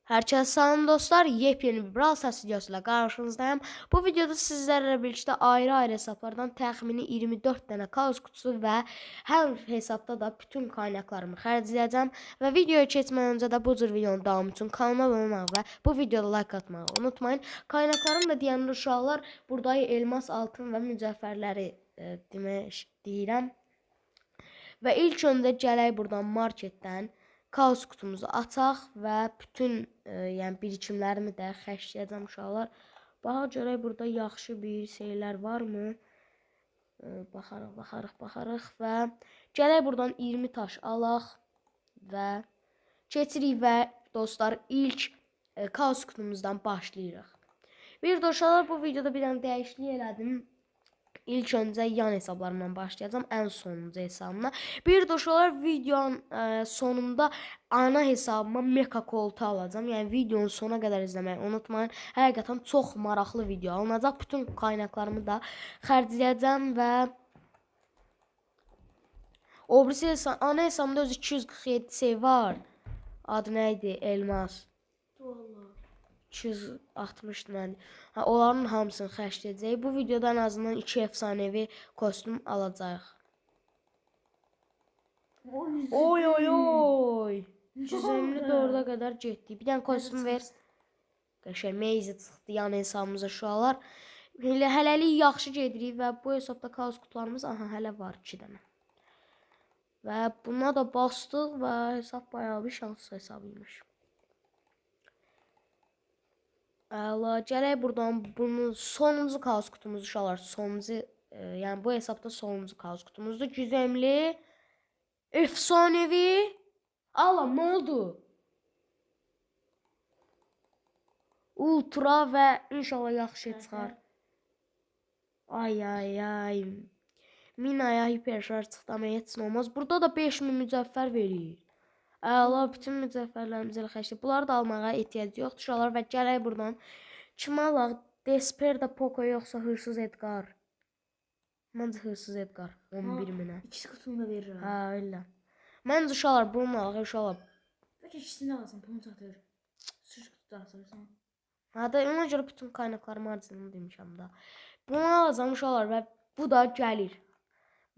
Herkese salam dostlar, yepyeni bir Brawl Stars videosuyla karşınızdayım. Bu videoda sizlerle birlikte ayrı hesaplardan təxmini 24 tane kaos kutusu və hər hesabda da bütün kaynaklarımı xərcləyəcəm. Və videoya keçmədən öncə də bu cür videonun davamı üçün kanalıma abunə olmağı və bu videoda like atmağı unutmayın. Kaynaklarım da deyəndə uşaqlar, burada elmas, altın və mücəffərləri deyirəm. Və ilk öncə gələk buradan marketdən kaos kutumuzu açaq və bütün yəni birikimlərimi də xərcləyəcəm uşaqlar. Baxa görək burada yaxşı bir şeylər varmı? Baxarıq və gələk buradan 20 taş alaq və keçirik və dostlar ilk kaos kutumuzdan başlayırıq. Bir də uşaqlar bu videoda bir dənə dəyişiklik elədim. İlk öncə yan hesablarımdan başlayacağım, ən sonuncu hesabımla. Bir də uşaqlar videonun sonunda ana hesabıma mega koltuğu alacağım. Yəni videonun sona qədər izləməyi unutmayın. Həqiqətən çox maraqlı video alınacaq. Bütün qaynaqlarımı da xərcləyəcəm və o birisi ana hesabımda öz 247 şey var. Adı nə idi? Elmas. 260 mən. Onların hamısını xərcləyəcəyik. Bu videoda ən azından 2 efsanevi kostüm alacağıq. Oy oy oy. 154'e qədər getdik. Bir dənə kostüm ver. Qəşəng meyzi çıxdı yan hesabımıza uşaqlar. Hələlik yaxşı gedirik və bu hesabda kaos kutularımız hələ var 2 dənə. Və buna da bastıq və hesab bayağı bir şanslı hesabıymış. Əla, gələk buradan bunu sonuncu kaos kutumuzu uşaqlar. Sonuncu, yəni bu hesabda sonuncu kaos kutumuzdur. Güzəmli, efsanevi. Allah, nə oldu? Ultra və inşallah yaxşı çıxar. Ay ay ay. Minaya hiperşarj çıxdı amma heç nə olmaz. Burada da 5000 mücəffər verir. Əla, bütün mücəffərlərimizi elə xərcləyib. Bunları da almağa ehtiyac yoxdur uşaqlar və gələk buradan. Kim alaq? Desperda Poco yoxsa Hırsız Edgar? Məncə Hırsız Edgar 11 minə. İkisi kutunu da verir. Hə, elə. Məncə uşaqlar bunu alaq uşaqlar. Bəlkə ikisini alsın, pulunu çatır. Suç kutu da alsın. Hə də ona görə bütün qaynaqlarımı harcadığımı demişəm də. Bunu alacağam uşaqlar və bu da gəlir.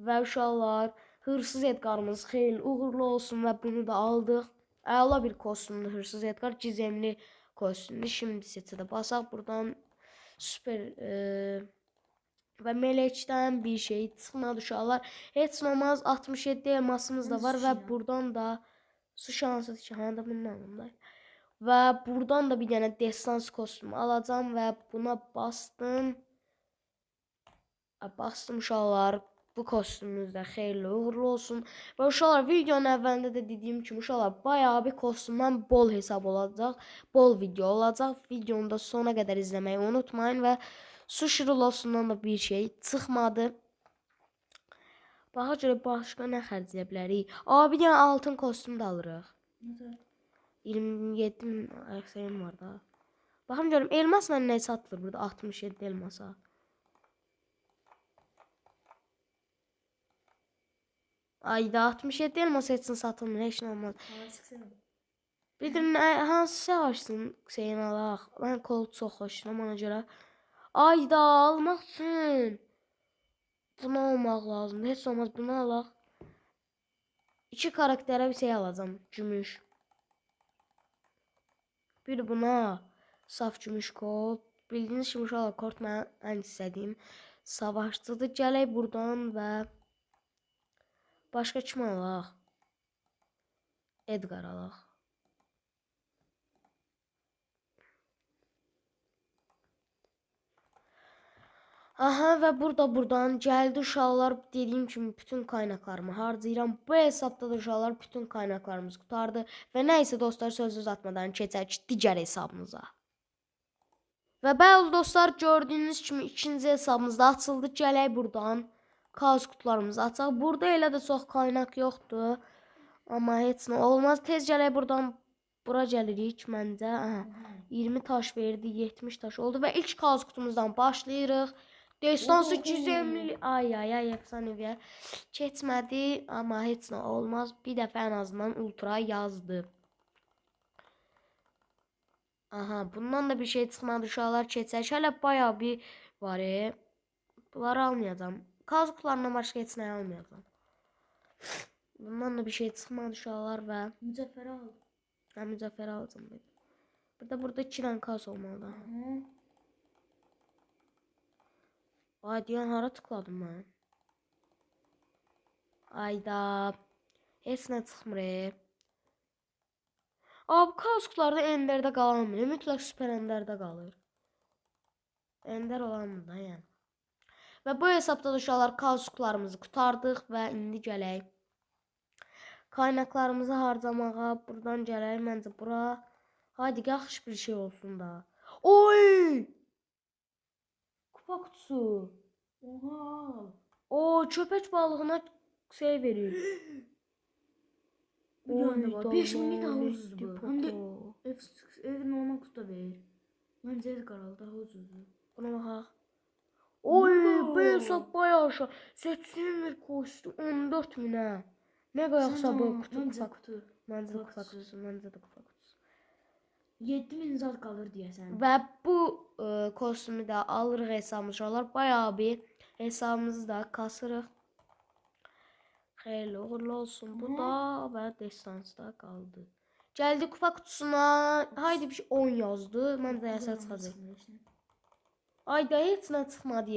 Və uşaqlar Hırsız Edgar'ımız xeyli uğurlu olsun və bunu da aldıq. Əla bir kostümdür Hırsız Edgar, gizemli kostümdür. Şimdi seçə də basaq buradan süper və meləkdən bir şey çıxmadı uşaqlar. Heç olmaz 67 elmasımız da var və buradan da su şansıdır ki, hə də bundan alım. Və buradan da bir dənə destans kostümü alacağım və buna bastım. Bastım uşaqlar. Bu kostümümüz də xeyirli uğurlu olsun. Və uşaqlar videonun əvvəlində də dediyim kimi uşaqlar bayağı bir kostümdən bol hesab olacaq. Bol video olacaq. Videonu da sona qədər izləməyi unutmayın və Sushi Rollos'undan da bir şey çıxmadı. Baxa görə başqa nə xərcləyə bilərik? Bir dənə altın kostüm də alırıq. 27 min əksəyim var da. Baxın görüm elmasla nə satılır burada 67 elmasa. Ayda 67 elmas etsin satılmır, heç nə olmaz. Bir də hansı açsın şeyin alaq. Mən kolu çox xoşlayıram ona görə. Ayda almaq üçün bunu almaq lazımdır. Heç olmaz bunu alaq. 2 karakterə bir şey alacağım. Gümüş. Bir buna saf gümüş kod. Bildiyiniz kimi uşaqlar kort mən ən istədiyim savaşçıdır. Gələk buradan və başqa kim alaq? Edgar alaq. Aha və buradan gəldi uşaqlar, dediyim kimi bütün qaynaqlarımı harcayıram. Bu hesabda da uşaqlar bütün qaynaqlarımız qutardı. Və nəysə dostlar, söz uzatmadan keçək digər hesabımıza. Və bəli dostlar, gördüyünüz kimi ikinci hesabımızda açıldı. Gələk buradan kaos kutularımızı açaq. Burada elə də çox qaynaq yoxdur. Amma heç nə olmaz. Tez gələk buradan bura gəlirik məncə. 20 taş verdi, 70 taş oldu və ilk kaos kutumuzdan başlayırıq. Destansı gizemli. Ay efsaneviyə keçmədi, amma heç nə olmaz. Bir dəfə ən azından ultra yazdı. Aha, bundan da bir şey çıxmadı uşaqlar, keçək. Hələ bayağı bir var. Bunları almayacağım. Kazıklarına başqa heç nə almayacağım. Bundan da bir şey çıxmadı uşaqlar və Mücəffəri al. mən mücəffəri alacağım. Burada 2 dənə kaz olmalıdır. Aha. Ay, deyən hara tıkladım mən? Ayda. Heç nə çıxmır. Bu kazıklarda enderdə qalanmır. Mütləq süper enderdə qalır. Ender olanmır da yəni. Və bu hesabda da uşaqlar kazıklarımızı qurtardıq və indi gələk kaynaqlarımızı harcamağa. Buradan gələk məncə bura. Haydi yaxşı bir şey olsun da. Oy! Kupa kutusu. Oha. O köpək balığına şey verir. Bir dənə var. 5000 daha lanet ucuzdur bu. popo. Həm də ev normal kutuda verir. Məncə el qaralı daha ucuzdur. Buna baxaq. Oy, Oo. bu hesab bayağı aşağı. Seçsin bir kostüm 14 minə. Mega yoxsa bu kutu Məncə kupa. kutu. Məncə də kupa kupa kutusu. kutusu, məncə də kupa kutusu. 7000 zat qalır deyəsən. Və bu kostümü də alırıq hesabımızdalar. Bayağı bir hesabımızı da kasırıq. Xeyirli uğurlu olsun. Bu da və destansda qaldı. Gəldi kupa kutusuna. Haydi bir şey 10 yazdı. Məncə əsas çıxacaq. Ayda heç nə çıxmadı.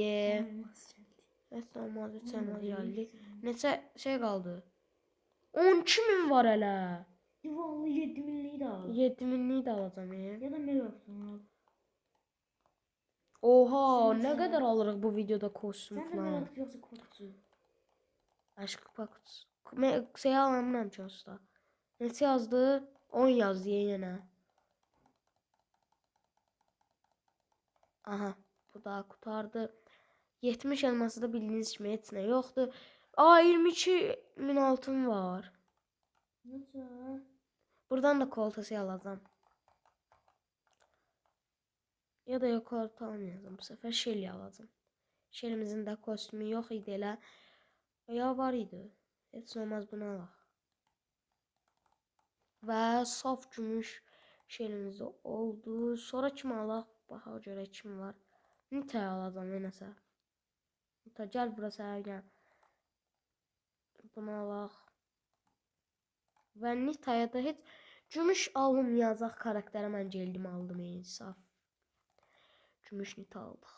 Heç nə olmaz, heç nə gəldi. Neçə şey qaldı? 12 min var hələ. Vallahi 7000'liyi de al. 7 minlik də alacağam. Ya da mega kutusunu al. Oha, Sən nə sən- qədər alırıq bu videoda kostüm Sen de mega falan. kutu yoksa kupa kutusu. Aşk kupa kutusu. Şey alamıram ki usta. Neçə yazdı? 10 yazdı yenə. Aha, bu da qurtardı. 70 elması da bildiyiniz kimi heç nə yoxdur. 22 min altın var. Nasıl? Buradan da koltası alacağım. Ya da yok kolta almayacağım. Bu sefer Shelly alacağım. Shelly'mizin də kostümü yox idi elə. Ya var idi. Heç nə olmaz, bunu alaq. Və saf gümüş Shelly'miz oldu. Sonra kimi alaq? Baxa görə kim var. Nita alacağım yenəsə. Nita gəl bura sənə gəl. Bunu alaq. Və Nita'ya da heç gümüş alınmayacaq karakterə mən gəldim aldım saf. Gümüş Nita aldıq.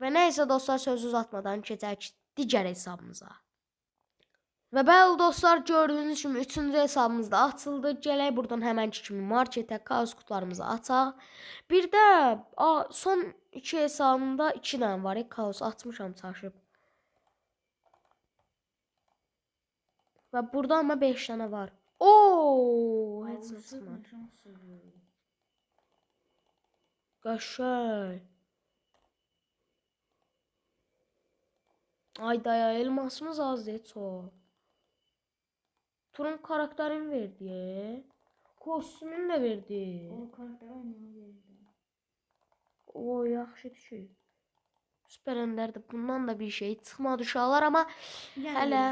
Və nəysə dostlar, söz uzatmadan keçək digər hesabımıza. Və bəli dostlar, gördüyünüz kimi 3-cü hesabımız da açıldı. Gələk buradan həmənki kimi marketə kaos kutularımızı açaq. Bir də son 2 hesabımda 2 dənə var. Kaos açmışam çaşıb. Və burada amma 5 dənə var. Oo, heç nə çıxmadı. Qəşəng. Ay daya, elmasımız azdır çox. Turun karakterini verdi. Kostümünü də verdi. O karakter oynamaya verirdi. O yaxşı düşür. Süper Ender'də bundan da bir şey çıxmadı uşaqlar, amma hələ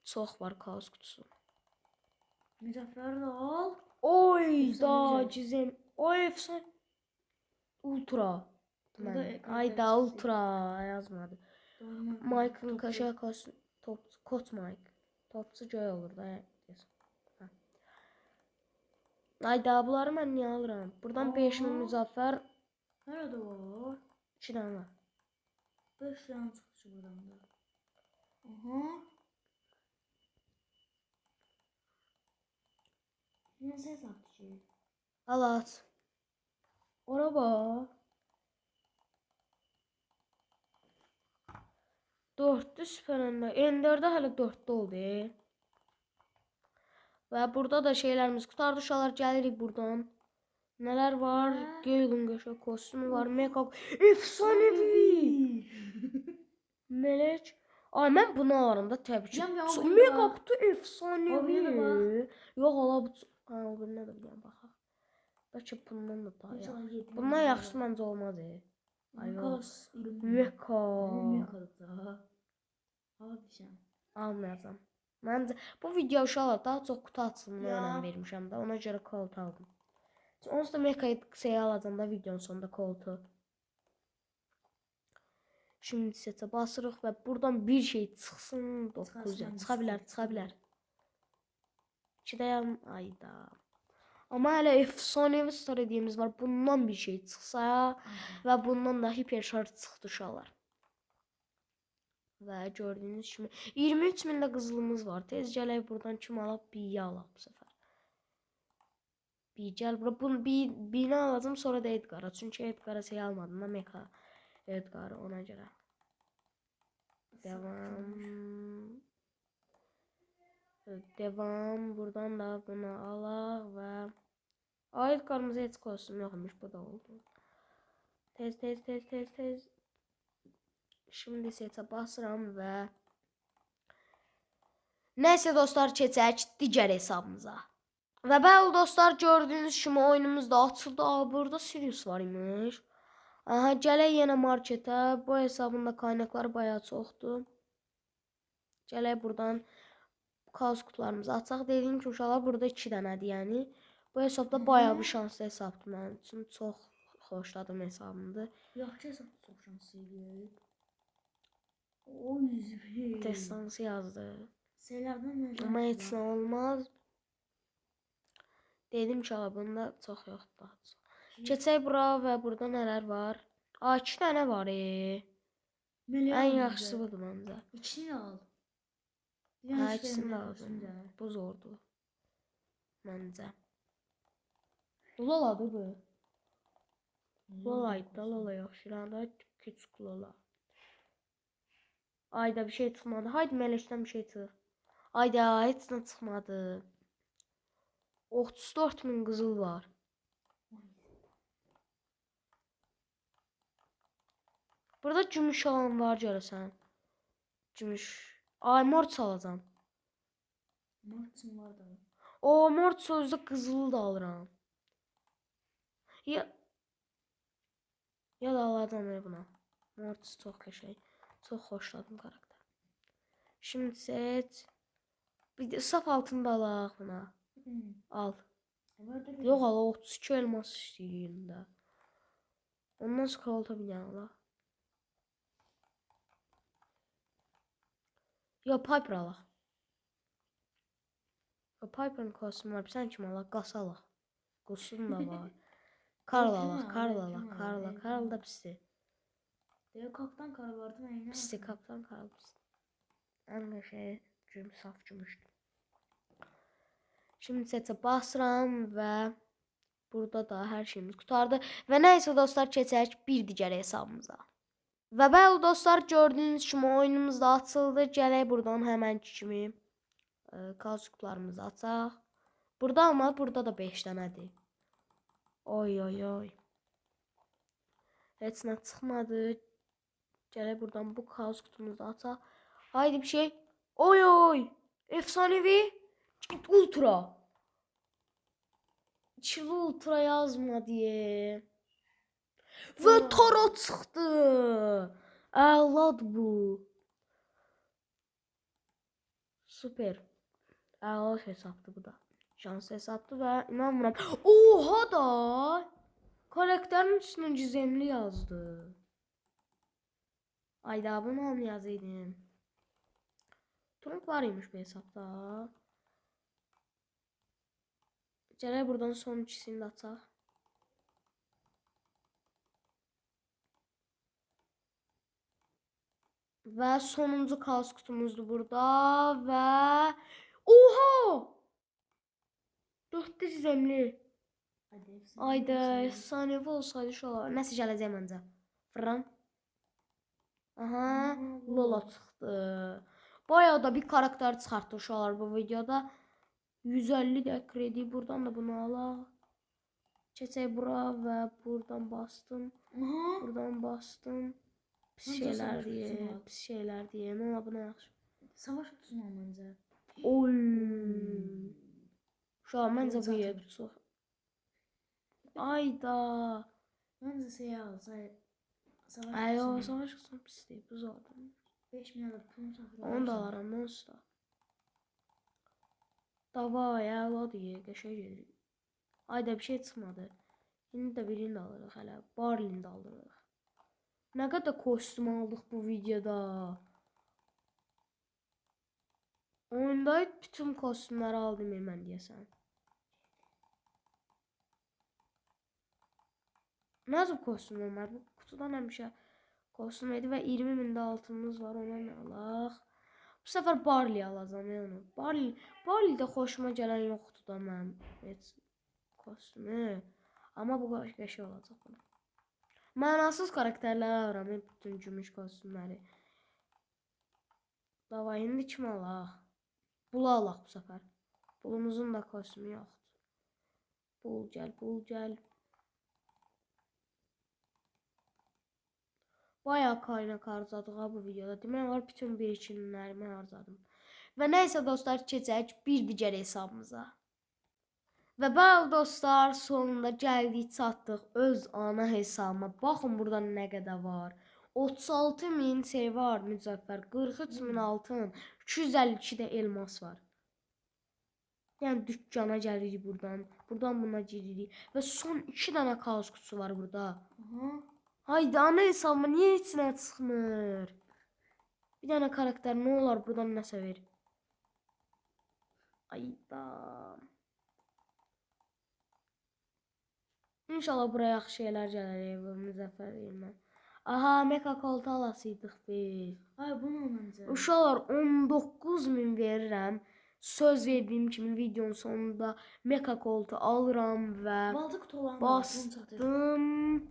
çox var kaos kutusu. Mücəffəri də al. Oy Efsane da güzel. cizim. Oy efsane. Ultra. Burada Ay da ultra yazmadı. Mike'ın Topçu. kaşa kot Mike. Topçu göy olur da. Ay da bunları mən niyə alıram? Buradan 5000 müzəffər. Nerede var? 2 dənə var. 5 tane çıktı buradan da. Aha. Nasıl hesaptı ki? Al at. Ora bax. 4'lü süper ender. Ender'də hələ 4'də oldu. Və burada da şeylərimiz qutardı. Uşaqlar gəlirik buradan. Nələr var? Göylün qəşəng kostümü var. Mega efsanevi. Melek. Ay mən bunu alıram da təbii ki. Mega kutu efsanevi. Yox ala bu. Ha, o birinə də bir baxaq. Bəlkə bundan da daha yaxşı. Bundan yaxşı məncə olmaz. Ay yox. Mega. Almayacağım. Məncə bu video uşaqlar daha çox kutu açılımına önəm vermişəm də, ona görə kolt aldım. Onsuz da mekayı şey alacağım da videonun sonunda koltuğu. Şimdi sete basırıq və buradan bir şey çıxsın. 9 ya. Çıxa bilər, çıxa bilər. 2'dəyəm. Ayda. Amma hələ efsanevi star hediyemiz var. Bundan bir şey çıxsa və bundan da hiper şarj çıxdı uşaqlar. Və gördüyünüz kimi 23.000 də qızılımız var. Tez gələk buradan kim alaq? Bir alaq bu səfər. Bir gəl bura. Bunu birini alacağım sonra da Edgar'a. Çünki Edgar'a şey almadım da meka Edgar'ı ona görə. Devam. Devam. Buradan da bunu alaq və Edgar'ımıza heç kostüm yoxmuş. Bu da oldu. Tez. Şimdi setə basıram və nəysə dostlar keçək digər hesabımıza. Və bəli dostlar gördüyünüz kimi oyunumuz da açıldı. Burada Sirius var imiş. Aha gələk yenə marketə. Bu hesabın da qaynaqları bayağı çoxdur. Gələk buradan kaos kutularımızı açaq. Dediyim ki uşaqlar burada 2 dənədir yəni. Bu hesabda bayağı bir şanslı hesabdır mənim üçün. Çox xoşladım hesabımdır. Yaxşı hesab çox şanslıydı. O yüzü. Destansı yazdı. Şeylerden Amma heç nə olmaz. Dedim ki bunda çox yoxdur. Keçək bura və burada nələr var? 2 dənə var. Ən yaxşısı budur məncə. İkisini al. Hə, ikisini də aldım. Bu zordur. Məncə. Loladır bu. Lolaydı da Lola yox. Şiranda küçük Lola. Ayda bir şey çıxmadı. Haydi Meleşdən bir şey çıx. Ayda heç nə çıxmadı. 34.000 qızıl var. Burada gümüş alan var görəsən. Gümüş. Ay mort alacağam. Mort'un var da. O mort sözdə qızılı da alıram. Ya da alacağım buna. Mort çox qəşəng. Çox xoşladım karakter. Şimdi seç. Bir de saf altında alaq buna. Al. Yox al 32 elmas istəyirəm də. Ondan sonra alta bir dənə alaq. Ya Piper alaq. Ya Piper'ın kostümü var. Sən kim alaq? Qas alaq. Qosun da var. Karl alaq. Karl da pisdir. Deyə kaptan Karl vardı mənə. Pisdir kaptan Karl pisdir. Ən qəşəng saf gümüşdür. Şimdi setə basıram və burada da hər şeyimiz qutardı. Və nəysə dostlar keçək bir digər hesabımıza. Və bəli dostlar gördüyünüz kimi oyunumuz da açıldı. Gələk buradan həmən kimi kaos kutularımızı açaq. Burada amma burada da 5 dənədir. Oy. Heç nə çıxmadı. Gələk buradan bu kaos kutumuzu açaq. Haydi bir şey. Oy. Efsanevi. Ultra. İçili ultra yazma diye. Ve Tara çıxdı. Əlad bu. Süper. Əlad hesabdır bu da. Şans hesabdır və inanmıram. Oha da. Karakterin üstünə gizemli yazdı. Ayda bunu onu yazaydım. Trump var imiş bu hesabda. Gələk buradan son ikisini də açaq. Və sonuncu kaos kutumuzdur burada və oha! 4 gizemli. Ayda efsanevi olsaydı şu olar. Nəsə gələcək məncə. Fırram. Aha, Lola çıxdı. Bayağı da bir karakter çıxartdı uşaqlar bu videoda. 150 də kredi. Buradan da bunu alaq. Keçək bura və buradan bastım. Buradan bastım. Pis şeylər deyə. Amma buna yaxşı. Savaş kutusunu al məncə. Oy. Şu an məncə bu yer çox. Ayda. Məncə şey al. Savaş kutusu pisdir. Bu zaten. 5000 alır pulunu saxla. Onu da alaram monster. Davay, əla deyə qəşəng gedir. Ayda bir şey çıxmadı. İndi də birini də alırıq hələ. Barlini də alırıq. Nə qədər kostüm aldıq bu videoda. Oyunda bütün kostümləri aldım mən deyəsən. Nasıl kostüm var? Bu kutudan həmişə kostüm idi və 20.000 də altımız var. Ona nə alaq? Bu səfər Barley alacağam yəni. Barley də xoşuma gələn yoxdur da mənim heç kostümü. Amma bu qəşəng olacaq buna. Mənasız karakterləri alıram bütün gümüş kostümləri. Davay indi kim alaq? Bulu alaq bu səfər. Bulumuzun da kostümü yoxdur. Bul gəl, bul gəl. Bayağı kaynak harcadık ha bu videoda. Demək olar bütün birikimlərimi harcadım. Və nəysə dostlar, keçək bir digər hesabımıza. Və bəli dostlar, sonunda gəldik, çatdıq öz ana hesabıma. Baxın burada nə qədər var. 36.000 şey var Müzəffər, 43.000 altın, 252 də elmas var. Yəni dükkana gəlirik buradan. Buradan buna giririk. Və son 2 dənə kaos kutusu var burada. Aha. Haydi ana hesabıma niye içine çıxmır? Bir dənə karakter nə olar buradan nəsə ver. Ayda. İnşallah buraya yaxşı şeylər gəlir bu Müzəffər elmə. Aha, Mecha Colt alasıydıq biz. Ay bunu alınca. Uşaqlar 19.000 verirəm. Söz verdiyim kimi videonun sonunda Mecha Colt'u alıram və Balcı kutularını bastım.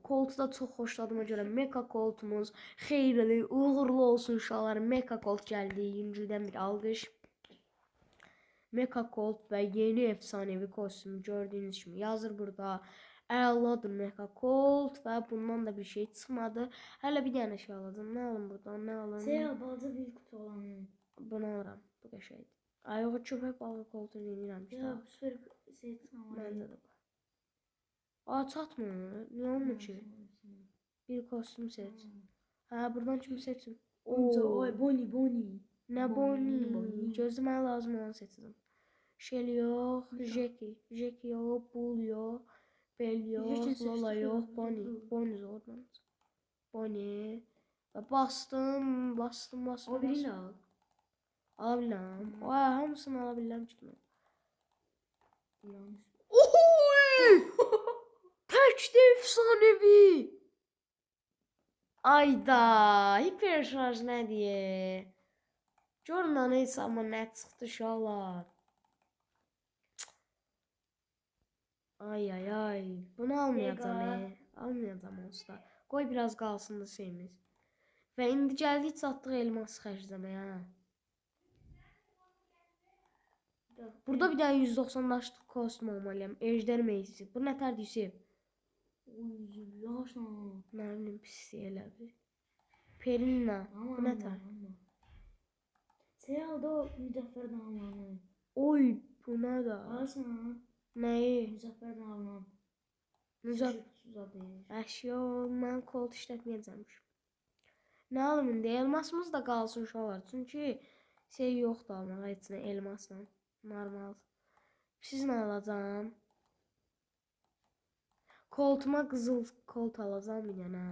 Colt'u da çox xoşladığıma görə Mecha Colt'umuz xeyirli, uğurlu olsun uşaqlar. Mecha Colt gəldi. Yüngüldən bir alqış. Mecha Colt və yeni efsanevi kostüm gördüyünüz kimi yazır burada. Əladır Mecha Colt və bundan da bir şey çıxmadı. Hələ bir dənə şey alacağım. Nə alım buradan? Nə alım? Seyal balcı bir kutu olanı. Bunu alıram. Bu qəşəngdir. Ay o köpək balığı Colt'unu yenirəm ki. Ya süper şey tamam. Məndə də var. Aa çatmır. Niyə olmur ki? Bir kostüm seç. Hə, buradan kimi seçim? Oo, ay Bonnie. Nə Bonnie. Bonnie? Gözləməyə lazım olanı seçdim. Shelly yox, Jackie yox, Bull yox, Bell yox, Lola yox, Bonnie zordan. Bonnie. Və bastım. O birini al. Ala biləm. Ay, hamısını ala biləm ki mən. Yanlış. Təkdə efsanevi. Ayda, hiperşarj nədir? Görün ana hesabıma nə çıxdı uşaqlar. Ay. Bunu almayacağım. Almayacağım olsa. Qoy biraz qalsın da şeyimiz. Və indi gəldik çatdıq elmas xərcləməyə. Burada bir dənə 190 daşlıq kostüm almalıyam. Ejder meyisi. Bu nətərdir Yusuf? Oy, yaşa. Nə bilim pis elə bir. Perinna. Bu nətər? Seyal da Müzəffərdən alanı. Oy, buna da. Alasana. Nəyi? Müzəffərdən alan. Müzəffər. Əşyo, mən Colt işlətməyəcəmişim. Nə alım indi? Elmasımız da qalsın uşaqlar. Çünki şey yoxdur almağa heç nə elmasla. Normal. Siz nə alacağım? Coltuma qızıl Colt alacağım bir dənə.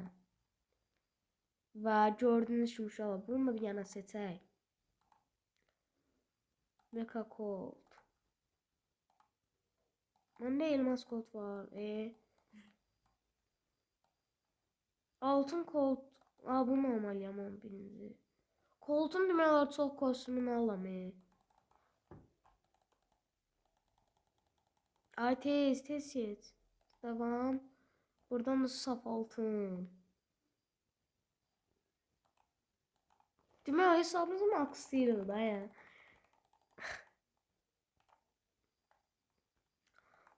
Və gördüyünüz kimi uşaqlar, bunu da bir dənə seçək. Mecha Colt. Məndə elmas Colt var. Altın Colt. Aa, bunu almalıyam 11-ci. Colt'un demək olar çox kostümünü alam. Ay tez seç. Devam. Buradan da saf altın. Demək hesabımızı makslayırıq da ya.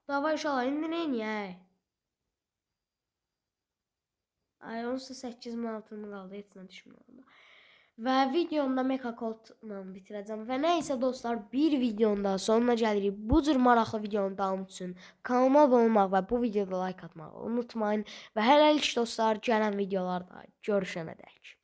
Davay inşallah indi nə edək? Ay 18.000 altını qaldı, heç nə düşmür. Və videomda Mecha Colt'la bitirəcəm. Və nəysə dostlar, bir videonun da sonuna gəlirik. Bu cür maraqlı videonun davamı üçün kanalıma abunə olmaq və bu videoda like atmağı unutmayın. Və hələlik dostlar, gələn videolarda görüşənədək.